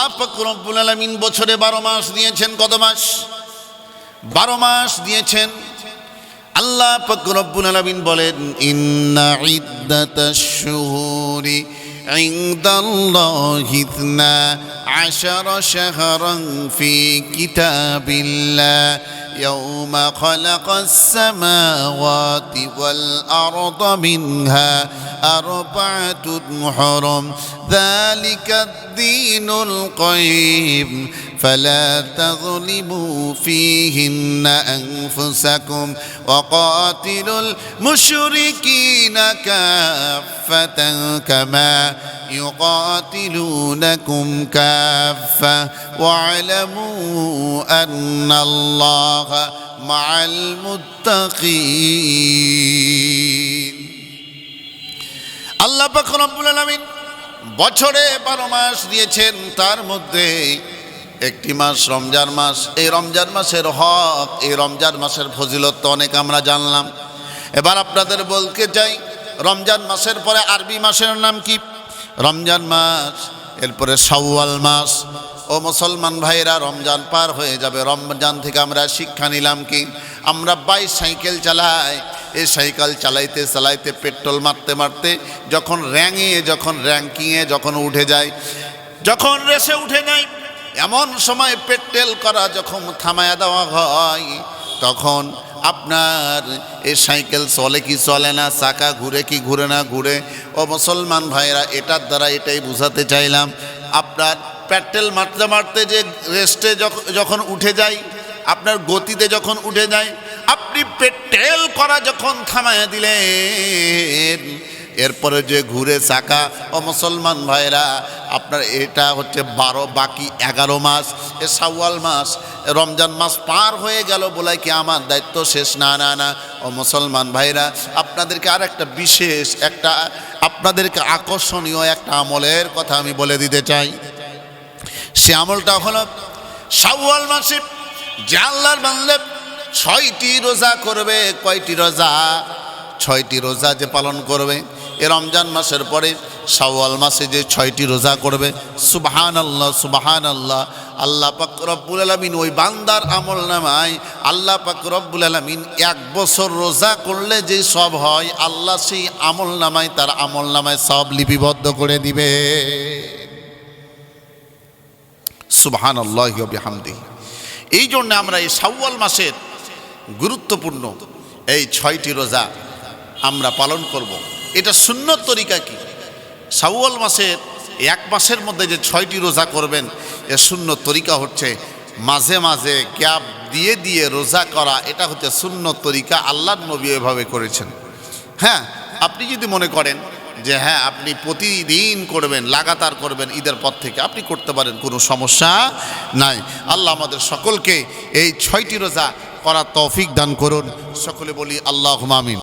আল্লাহ পাক রব্বুল আলামিন বছরে 12 মাস দিয়েছেন। কত মাস? 12 মাস দিয়েছেন। আল্লাহ পাক রব্বুল আলামিন বলেন, ইন্না ইদ্দাতাশ শুহুরি ইনদাল্লাহি 12 শাহরান ফি কিতাবিল্লাহ ইয়াওমা খালাকাস সামাওয়াতি ওয়াল আরদা মিনহা আরবা'তুন হুরুম যালিকাদ দীনুল কাইয়িম فلا تظلموا فيهن أنفسكم وقاتلوا المشركين كافة كما يقاتلونكم كافة واعلموا أن الله مع المتقين আল্লাহ পাক রব্বুল আলামিন বছরে 12 মাস দিয়েছেন। তার মধ্যে একটি মাস রমজান মাস। এই রমজান মাসের হক, এই রমজান মাসের ফজিলত তো অনেক আমরা জানলাম। এবার আপনাদের বলতে চাই, রমজান মাসের পরে আরবি মাসের নাম কি? রমজান মাস, এরপরে শাওয়াল মাস। ও মুসলমান ভাইরা, রমজান পার হয়ে যাবে। রমজান থেকে আমরা শিক্ষা নিলাম কি? আমরা বাইসাইকেল চালাই, এই সাইকেল চালাইতে চালাইতে পেট্রোল মারতে মারতে যখন র্যাঙ্কিংয়ে যখন উঠে যায়, যখন রেসে উঠে যায়, এমন সময় পেট্রোল করা যখন থামায়া দেওয়া হয়, তখন আপনার এই সাইকেল চলে কি চলে না, চাকা ঘুরে কি ঘুরে না ঘুরে। ও মুসলমান ভাইরা, এটার দ্বারা এটাই বুঝাতে চাইলাম, আপনার পেট্রোল মারতে মারতে যে রেস্টে যখন উঠে যায়, আপনার গতিতে যখন উঠে যায়, আপনি পেট্রোল করা যখন থামায়া দিলেন, এরপরে যে ঘুরে চাকা। ও মুসলমান ভাইরা, আপনার এটা হচ্ছে 12, বাকি 11 মাস। এ শাওয়াল মাস, রমজান মাস পার হয়ে গেল বলে কি আমার দায়িত্ব শেষ? না না না। ও মুসলমান ভাইরা, আপনাদেরকে আর একটা বিশেষ আপনাদেরকে আকর্ষণীয় একটা আমলের কথা আমি বলে দিতে চাই। সে আমলটা হলো, শাওয়াল মাসে যে আল্লাহর বান্দা 6টি রোজা করবে। কয়টি রোজা? 6টি রোজা যে পালন করবে এ রমজান মাসের পরে শাওয়াল মাসে যে 6টি রোজা করবে, সুবহানাল্লাহ সুবহানাল্লাহ, আল্লাহ পাক রব্বুল আলামিন ওই বান্দার আমলনামায়, আল্লাহ পাক রব্বুল আলামিন 1 বছর রোজা করলে যে সব হয়, আল্লাহ সেই আমলনামায়, তার আমলনামায় সব লিপিবদ্ধ করে দিবে। সুবহানাল্লাহি ওয়া বিহামদিহি। এই জন্য আমরা এই শাওয়াল মাসের গুরুত্বপূর্ণ এই 6টি রোজা আমরা পালন করব। এটা সুন্নত তরিকা কি? শাওয়াল মাসের 1 মাসের মধ্যে যে 6টি রোজা করবেন, এ সুন্নত তরিকা হচ্ছে মাঝে মাঝে গ্যাপ দিয়ে দিয়ে রোজা করা। এটা হচ্ছে সুন্নত তরিকা, আল্লাহর নবী এভাবে করেছেন। হ্যাঁ, আপনি যদি মনে করেন যে হ্যাঁ আপনি প্রতিদিন করবেন, লাগাতার করবেন, ঈদের পর থেকে আপনি করতে পারেন, কোনো সমস্যা নাই। আল্লাহ আমাদের সকলকে এই 6টি রোজা করার তৌফিক দান করুন। সকলে বলি আল্লাহুম্মা আমিন।